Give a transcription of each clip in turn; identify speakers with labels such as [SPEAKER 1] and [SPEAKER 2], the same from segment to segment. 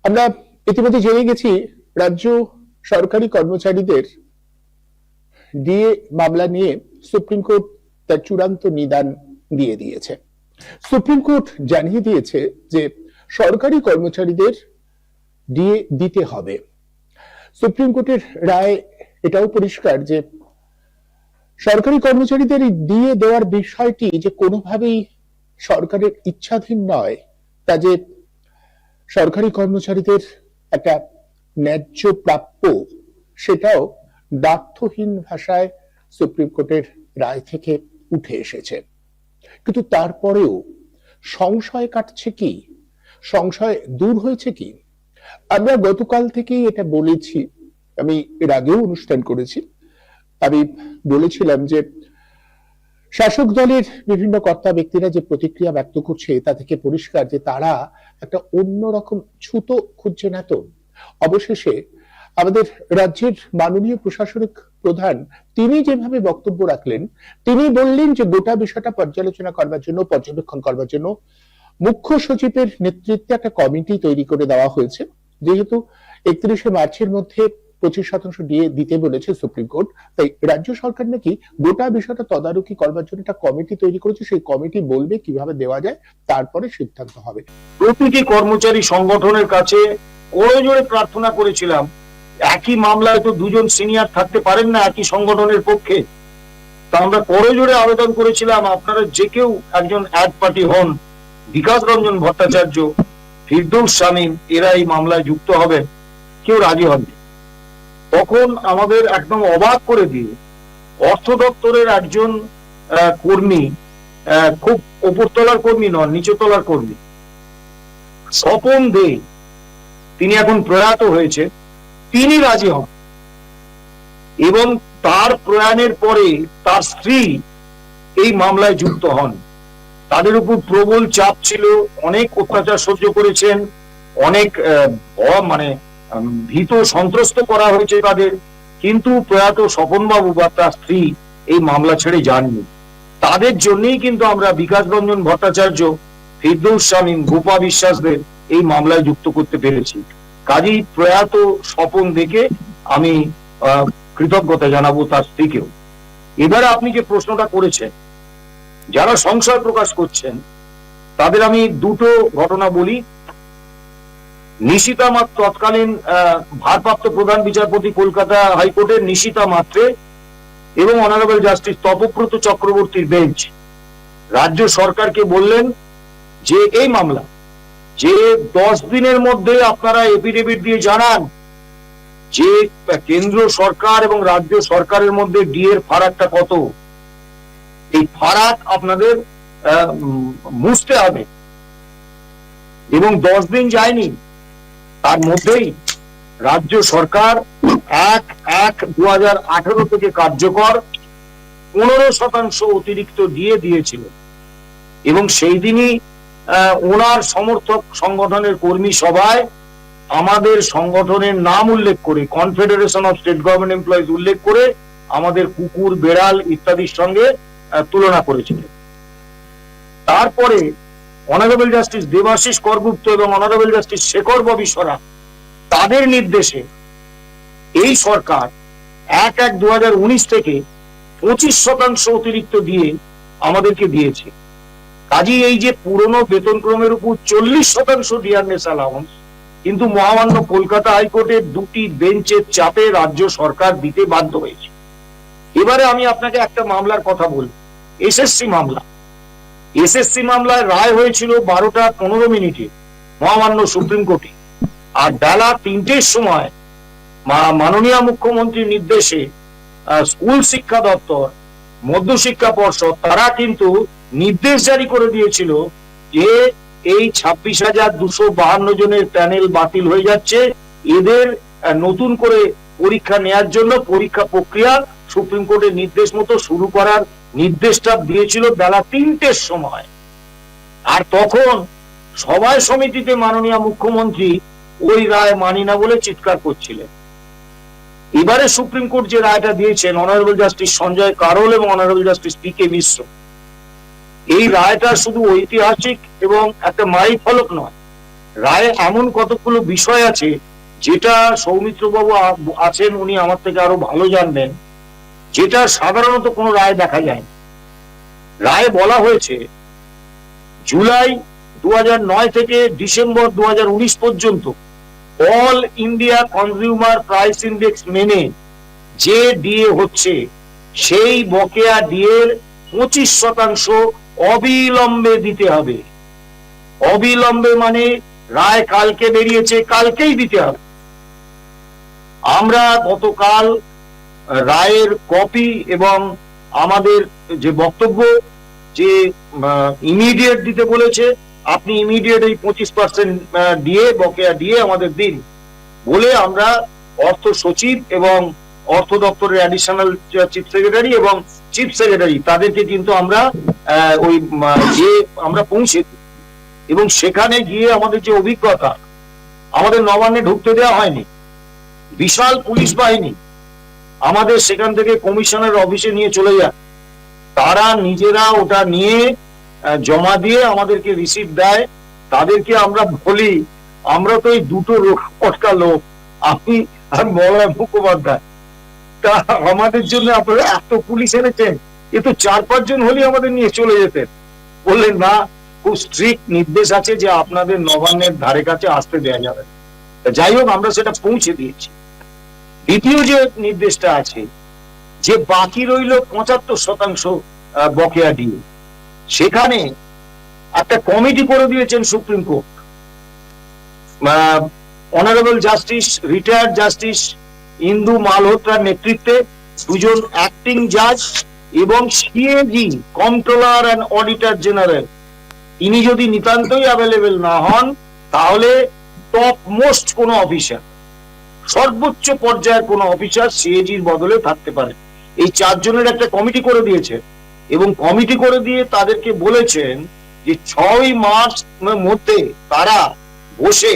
[SPEAKER 1] আমরা ইতিমধ্যে জেনে গেছি রাজ্য সরকারি কর্মচারীদের ডিএ মামলা নিয়ে সুপ্রিম কোর্ট তার চূড়ান্ত নিদান দিয়ে দিয়েছে। সুপ্রিম কোর্ট জানিয়ে দিয়েছে যে সরকারি কর্মচারীদের ডিএ দিতে হবে। সুপ্রিম কোর্টের রায় এটাও পরিষ্কার যে সরকারি কর্মচারীদের ডিএ দেওয়ার বিষয়টি যে কোনোভাবেই সরকারের ইচ্ছাধীন নয়, তা যে সরকারি কর্মচারীদের একটা ন্যায্য প্রাপ্য, সেটাও দ্ব্যর্থহীন ভাষায় সুপ্রিম কোর্টের রায় থেকে উঠে এসেছে। কিন্তু তারপরেও সংশয় কাটছে কি, সংশয় দূর হয়েছে কি? আমরা গতকাল থেকেই এটা বলেছি, আমি এর আগেও অনুষ্ঠান করেছি। আমি বলেছিলাম যে শাসক দলের বিভিন্ন কর্তা ব্যক্তিরা যে প্রতিক্রিয়া ব্যক্ত করছে তা থেকে পরিষ্কার যে তারা একটা অন্যরকম ছুতো খুঁজছে না। তো অবশেষে আমাদের রাজ্যের মাননীয় প্রশাসনিক প্রধান তিনি যেভাবে বক্তব্য রাখলেন, তিনি বললেন যে গোটা বিষয়টা পর্যালোচনা করবার জন্য, পর্যবেক্ষণ করবার জন্য মুখ্য সচিবের নেতৃত্বে একটা কমিটি তৈরি করে দেওয়া হয়েছে। যেহেতু 31শে মার্চের মধ্যে 25% ডিএ দিতে বলেছে সুপ্রিম কোর্ট, তাই রাজ্য সরকার নাকি গোটা বিষয়টা তদারকি করবার জন্য একটা কমিটি তৈরি করেছে। সেই কমিটি বলবে কিভাবে দেওয়া যায়, তারপরে সিদ্ধান্ত হবে।
[SPEAKER 2] প্রতিটি কর্মচারী সংগঠনের কাছে করজোড়ে প্রার্থনা করেছিলাম, একই মামলায় তো দুজন সিনিয়র থাকতে পারেন না একই সংগঠনের পক্ষে। তা আমরা করজোড়ে আবেদন করেছিলাম, আপনারা যে কেউ একজন এক পার্টি হন, বিকাশ রঞ্জন ভট্টাচার্য, ফিরদৌস শামীম, এরা এই মামলায় যুক্ত হবেন। কেউ রাজি হননি। তখন আমাদের একদম অবাক করে দিয়ে অর্থ দপ্তরের একজন কর্মী, খুব উপরতলার কর্মী নন, নিচতলার কর্মী, স্বপন দে, তিনি এখন প্রয়াত হয়েছে, তিনি রাজি হন। এবং তার প্রয়াণের পরে তার স্ত্রী এই মামলায় যুক্ত হন। তাদের উপর প্রবল চাপ ছিল, অনেক অত্যাচার সহ্য করেছেন, অনেক মানে ভীত সন্ত্রস্ত করা হয়েছে তাদের, কিন্তু প্রয়াত স্বপনবাবু বা তার স্ত্রী এই মামলা ছেড়ে যাননি। তাদের জন্যই কিন্তু আমরা বিকাশ রঞ্জন ভট্টাচার্য, ফিরদৌস শামীম, গোপা বিশ্বাসদের এই মামলায় যুক্ত করতে পেরেছি। কাজেই প্রয়াত স্বপন দেখে আমি কৃতজ্ঞতা জানাবো তার স্ত্রীকেও। এবারে আপনি যে প্রশ্নটা করেছেন, যারা সংশয় প্রকাশ করছেন তাদের আমি দুটো ঘটনা বলি। নিশিতা মাত্র, তৎকালীন ভারপ্রাপ্ত প্রধান বিচারপতি কলকাতা হাইকোর্টের নিশিতা মাত্রে এবং অনারেবল জাস্টিস তপব্রত চক্রবর্তীর বেঞ্চ রাজ্য সরকারকে বললেন যে এই মামলা যে 10 দিনের মধ্যে আপনারা এফিডেভিট দিয়ে জানান যে কেন্দ্র সরকার এবং রাজ্য সরকারের মধ্যে ডিএর ফারাকটা কত, এই ফারাক আপনাদের মুছতে হবে। এবং 10 দিন যায়নি, তার মধ্যেই রাজ্য সরকার 1/1/2018 থেকে কার্যকর 15% অতিরিক্ত ডিএ দিয়েছিল। এবং সেই দিনই ওনার সমর্থক সংগঠনের কর্মী সভায় আমাদের সংগঠনের নাম উল্লেখ করে, confederation of state government employees উল্লেখ করে আমাদের কুকুর, বেড়াল ইত্যাদির সঙ্গে তুলনা করেছিলেন। তারপরে অনারেবল জাস্টিস দেবাশিস করগুপ্ত এবং অনারেবল জাস্টিস শেখর ববি সরাফ, তাদের নির্দেশে এই সরকার 1/1/2019 থেকে 25% অতিরিক্ত দিয়ে আমাদেরকে দিয়েছে। কাজেই এই যে পুরনো বেতনক্রমের উপর 40% ডিয়ারনেস অ্যালাউন্স, কিন্তু মহামান্য কলকাতা হাইকোর্টের দুটি বেঞ্চের চাপে রাজ্য সরকার দিতে বাধ্য হয়েছে। এবারে আমি আপনাকে একটা মামলার কথা বলি, এসএসসি মামলা। এসএসসি মামলায় রায় হয়েছিল 12টা 15 মিনিটে মহামান্য সুপ্রিম কোর্টে। আর বেলা 3টের সময় মাননীয় মুখ্যমন্ত্রীর নির্দেশে স্কুল শিক্ষা দপ্তর, মধ্যশিক্ষা পর্ষদ তারা কিন্তু নির্দেশ জারি করে দিয়েছিল যে এই 26,252 জনের প্যানেল বাতিল হয়ে যাচ্ছে, এদের নতুন করে পরীক্ষা নেয়ার জন্য পরীক্ষা প্রক্রিয়া সুপ্রিম কোর্টের নির্দেশ মতো শুরু করার নির্দেশটা দিয়েছিল বেলা 3টের সময়। আর তখন সভায় সমিতিতে মাননীয় মুখ্যমন্ত্রী ওই রায় মানি না বলে চিৎকার করছিলেন। এবারে সুপ্রিম কোর্ট যে রায়টা দিয়েছেন, অনারেবল জাস্টিস সঞ্জয় কারোল এবং অনারেবল জাস্টিস পি.কে. মিশ্র, এই রায়টা শুধু ঐতিহাসিক এবং একটা মাইলফলক নয়, রায়ে এমন কতগুলো বিষয় আছে যেটা সৌমিত্র বাবু আছেন, উনি আমার থেকে আরো ভালো জানবেন, যেটা সাধারণত কোনো রায় দেখা যায় না। রায়ে বলা হয়েছে জুলাই 2009 থেকে ডিসেম্বর 2019 পর্যন্ত all India consumer price index মেনে যে ডিএ হচ্ছে সেই বকেয়া ডিএর 25% অবিলম্বে দিতে হবে। অবিলম্বে মানে রায় কালকে বেরিয়েছে, কালকেই দিতে হবে। আমরা গতকাল রায়ের কপি এবং আমাদের যে বক্তব্য, যে ইমিডিয়েট দিতে বলেছে, আপনি ইমিডিয়েট এই 25% দিয়ে বকেয়া দিয়ে আমাদের দিন বলে আমরা অর্থ সচিব এবং অর্থ দপ্তরের অ্যাডিশনাল চিফ সেক্রেটারি এবং চিফ সেক্রেটারি তাদেরকে কিন্তু আমরা ওই যে আমরা পৌঁছে, এবং সেখানে গিয়ে আমাদের যে অভিজ্ঞতা, আমাদের নবান্নে ঢুকতে দেওয়া হয়নি, বিশাল পুলিশ বাহিনী আমাদের সেখান থেকে কমিশনের অফিসে নিয়ে চলে যায়, তারা নিজেরা ওটা নিয়ে জমা দিয়ে আমাদেরকে রিসিপ্ট দেয়। তাদেরকে আমরা বলি, আমরা তো এই দুটো পটকা লোক, আপনি আর মলয় মুখোপাধ্যায়, তা আমাদের জন্য আপনারা এত পুলিশ এনেছেন, এ তো 4-5 জন হলেই আমাদের নিয়ে চলে যেতেন। বললেন না, খুব স্ট্রিক্ট নির্দেশ আছে যে আপনাদের নবান্নের ধারে কাছে আসতে দেওয়া যাবে। যাই হোক, আমরা সেটা পৌঁছে দিয়েছি। দ্বিতীয় যে নির্দেশটা আছে যে বাকি রইল 75% বকেয়া ডিএ, সেখানে একটা কমিটি করে দিয়েছেন supreme court. Honourable justice, retired justice Indu মালহোত্রার নেতৃত্বে 2 জন অ্যাক্টিং জাজ এবং CAG controller and auditor general, ইনি যদি নিতান্তই অ্যাভেলেবেল না হন তাহলে টপ মোস্ট কোনো অফিসার, সর্বোচ্চ পর্যায়ের কোনো অফিসার সিএজির বদলে থাকতে পারে। এই 4 জনের একটা কমিটি করে দিয়েছে এবং কমিটি করে দিয়ে তাদেরকে বলেছেন যে 6 মার্চ মধ্যে তারা বসে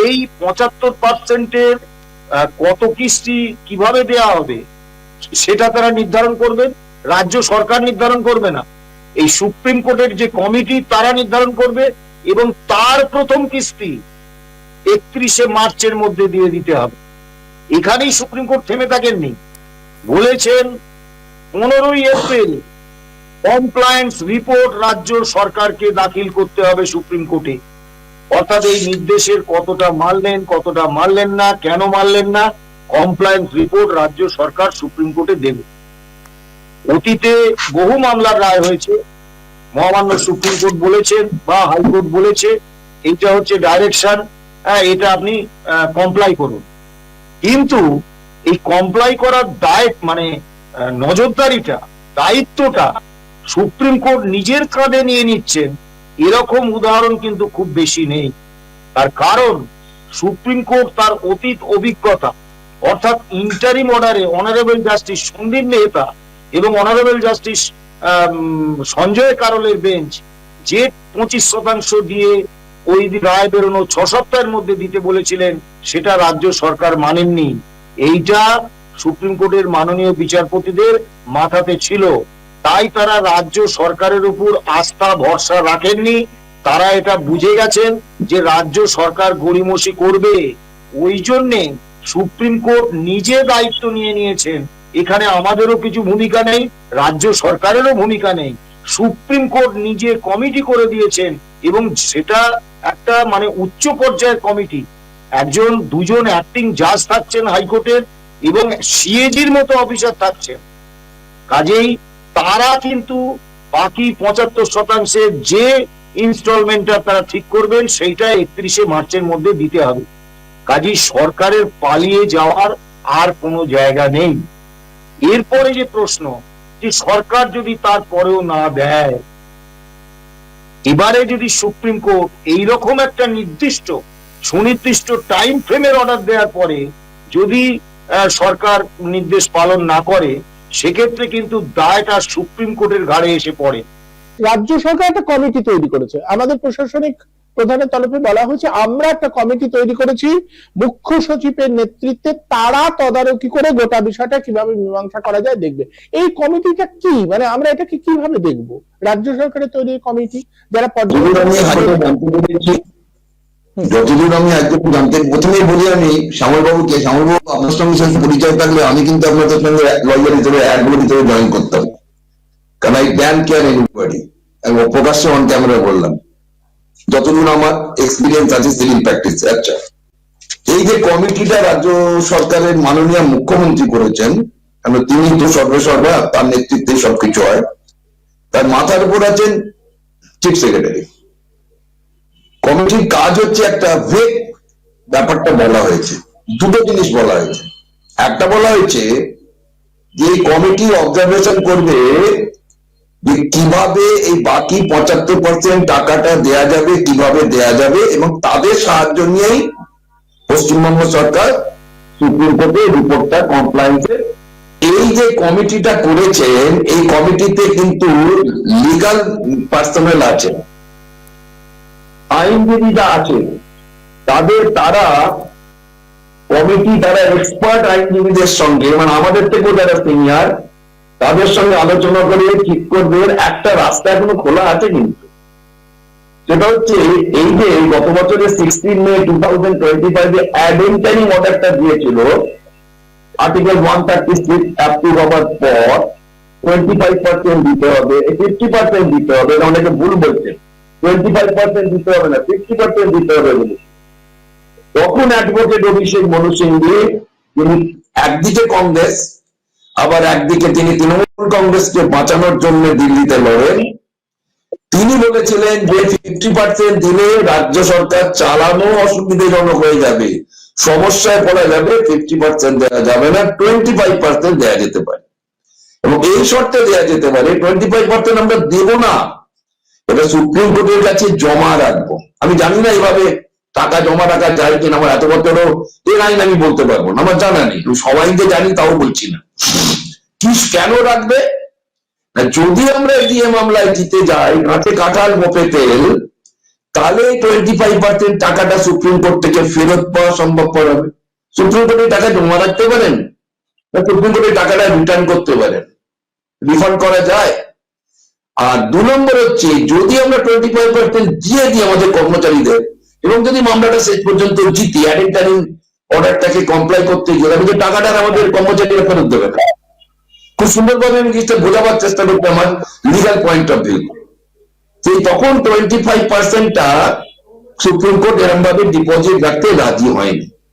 [SPEAKER 2] এই 75%-এর কত কিস্তি কিভাবে দেয়া হবে সেটা তারা নির্ধারণ করবেন। রাজ্য সরকার নির্ধারণ করবে না, এই সুপ্রিম কোর্টের যে কমিটি তারা নির্ধারণ করবে, এবং তার প্রথম কিস্তি 31শে মার্চের মধ্যে দিয়ে দিতে হবে। এখানেই সুপ্রিম কোর্ট থেমে থাকেননি, বলেছেন 15ই এপ্রিল কমপ্লায়েন্স রিপোর্ট রাজ্য সরকারকে দাখিল করতে হবে সুপ্রিম কোর্টে। অর্থাৎ এই নির্দেশের কতটা মানলেন, কতটা মানলেন না, কেন মানলেন না, কমপ্লায়েন্স রিপোর্ট রাজ্য সরকার সুপ্রিম কোর্টে দেবে। অতীতে বহু মামলার রায় হয়েছে, মহামান্য সুপ্রিম কোর্ট বলেছেন বা হাইকোর্ট বলেছে এটা হচ্ছে ডাইরেকশন, এটা আপনি কমপ্লাই করুন। কিন্তু এই কমপ্লাই করার মানে নজরদারিটা, দায়িত্বটা সুপ্রিম কোর্ট নিজের কাঁধে নিয়ে নিচ্ছেন, এরকম উদাহরণ কিন্তু খুব বেশি নেই। তার কারণ সুপ্রিম কোর্ট তার অতীত অভিজ্ঞতা, অর্থাৎ ইন্টারিম অর্ডারে অনারেবল জাস্টিস সন্দীপ মেহতা এবং অনারেবল জাস্টিস সঞ্জয় কারোলের বেঞ্চ যে 25% দিয়ে ওই রায় বেরোনো 6 সপ্তাহের মধ্যে দিতে বলেছিলেন, সেটা রাজ্য সরকার মানেননি। এইটা সুপ্রিম কোর্টের মাননীয় বিচারপতিদের মাথাতে ছিল, তাই তারা রাজ্য সরকারের উপর আস্থা ভরসা রাখেননি। তারা এটা বুঝে গেছেন যে রাজ্য সরকার গড়িমসি করবে, ওই জন্যে সুপ্রিম কোর্ট নিজে দায়িত্ব নিয়ে নিয়েছেন। এখানে আমাদেরও কিছু ভূমিকা নেই, রাজ্য সরকারেরও ভূমিকা নেই, সুপ্রিম কোর্ট নিজে কমিটি করে দিয়েছেন, এবং সেটা একটা মানে উচ্চ পর্যায়ের কমিটি, 1-2 জন অ্যাক্টিং জাজ থাকছেন হাইকোর্টের এবং সিএজির মতো অফিসার থাকছেন। কাজেই তারা কিন্তু বাকি 75%-এর যে ইনস্টলমেন্টটা তারা ঠিক করবেন সেইটা 31শে মার্চের মধ্যে দিতে হবে। কাজেই সরকারের পালিয়ে যাওয়ার আর কোনো জায়গা নেই। এরপরে যে প্রশ্ন, যে সরকার যদি তারপরেও না দেয়, এবারে যদি সুপ্রিম কোর্ট এইরকম একটা নির্দিষ্ট সুনির্দিষ্ট টাইম ফ্রেমের অর্ডার দেওয়ার পরে যদি সরকার নির্দেশ পালন না করে, সেক্ষেত্রে কিন্তু দায়টা সুপ্রিম কোর্টের ঘাড়ে এসে পড়ে।
[SPEAKER 1] রাজ্য সরকার একটা কমিটি তৈরি করেছে, আমাদের প্রশাসনিক প্রধানের তরফে বলা হয়েছে আমরা একটা কমিটি তৈরি করেছি মুখ্য সচিবের নেতৃত্বে, তারা তদারকি করে গোটা বিষয়টা কিভাবে মীমাংসা করা যায় দেখবে। এই কমিটিটা কি, মানে আমরা এটাকে কিভাবে দেখব? রাজ্য সরকারের তৈরি কমিটি যারা
[SPEAKER 3] যতদূর আমি একদম জানতে প্রথমেই বলি, আমি শ্যামলবাবুকে, শ্যামলবাবু আপনার সঙ্গে শেষ পরিচয় থাকলে আমি কিন্তু আপনাদের সঙ্গে লয়ার হিসেবে অ্যাডভোকেট হিসেবে জয়েন করতাম, কারণ আই ক্যান কেয়ার এনিবডি, এবং প্রকাশ্যে অন ক্যামেরা বললাম যতদূর আমার এক্সপিরিয়েন্স আছে সিভিল প্র্যাকটিসে। আচ্ছা, এই যে কমিটিটা রাজ্য সরকারের মাননীয় মুখ্যমন্ত্রী করেছেন, কারণ তিনি তো সর্বেসর্বা, তার নেতৃত্বে সবকিছু হয়, তার মাথার উপর আছেন চিফ সেক্রেটারি। কমিটির কাজ হচ্ছে একটা ভেগ ব্যাপারটা বলা হয়েছে, দুটো জিনিস বলা হয়েছে। একটা বলা হয়েছে যে এই কমিটি অবজারভেশন করবে যে কিভাবে এই বাকি 75% টাকাটা দেয়া যাবে, কিভাবে দেয়া যাবে, এবং তাদের সাহায্য নিয়েই পশ্চিমবঙ্গ সরকার সুপ্রিম কোর্টে রিপোর্টটা কমপ্লায়েন্সের। এই যে কমিটিটা করেছেন, এই কমিটিতে কিন্তু লিগাল পার্সোনাল আছে, আইনজীবীরা আছে, তারা কমিটি, তারা এক্সপার্ট আইনজীবীদের সঙ্গে, মানে আমাদের থেকেও যারা সিনিয়র, তাদের সঙ্গে আলোচনা করে ঠিক করবে। একটা রাস্তা এখনো খোলা আছে, কিন্তু সেটা হচ্ছে এই যে গত বছরের 16 মে 2025 অ্যাডেন্টারিং অর্ডারটা দিয়েছিল, আর্টিকেল 136 অ্যাপ্রুভ হওয়ার পর 25% দিতে হবে, 50% দিতে হবে, অনেকে ভুল বলছেন, 25% দিতে হবে না, 50% দিতে হবে বলে। তখন অ্যাডভোকেট অভিষেক মনু সিংভি, তিনি একদিকে কংগ্রেস, আবার একদিকে তিনি তৃণমূল কংগ্রেসকে বাঁচানোর জন্য দিল্লিতে লড়েন, তিনি বলেছিলেন যে 50% দিলে রাজ্য সরকার চালানো অসুবিধাজনক হয়ে যাবে, সমস্যায় পড়া যাবে, 50% দেওয়া যাবে না, 25% দেওয়া যেতে পারে, এবং এই শর্তে দেওয়া যেতে পারে 25% আমরা দেব না, এটা সুপ্রিম কোর্টের কাছে জমা রাখবো। আমি জানি না এভাবে টাকা জমা রাখা যায় কিনা, আমার এত বছরও এর আইন আমি বলতে পারবো না, আমার জানা নেই, সবাইকে জানি তাও বলছি না। কি কেন রাখবে? যদি আমরা এডিএ মামলায় জিতে যাই, গাছে কাঁঠাল মোপে তেল, তাহলে 25% টাকাটা সুপ্রিম কোর্ট থেকে ফেরত পাওয়া সম্ভবপর হবে। সুপ্রিম কোর্টে টাকা জমা রাখতে পারেন, সুপ্রিম কোর্টে টাকাটা রিটার্ন করতে পারেন, রিফান্ড করা যায়। আর 2 নম্বর হচ্ছে, যদি আমরা 25% দিয়ে দিই আমাদের কর্মচারীদের, এবং যদি মামলাটা শেষ পর্যন্ত জিতি, অ্যাডেন্টারিং অর্ডারটাকে কমপ্লাই করতে গিয়ে আমি যে টাকাটা আমাদের কর্মচারীরা ফেরত দেবে না। খুব সুন্দরভাবে আমি জিনিসটা বোঝাবার চেষ্টা করতে আমার লিগাল পয়েন্ট অফ ভিউ। তখন 25%টা সুপ্রিম কোর্ট এরম ভাবে ডিপোজিট রাখতে রাজি হয়নি।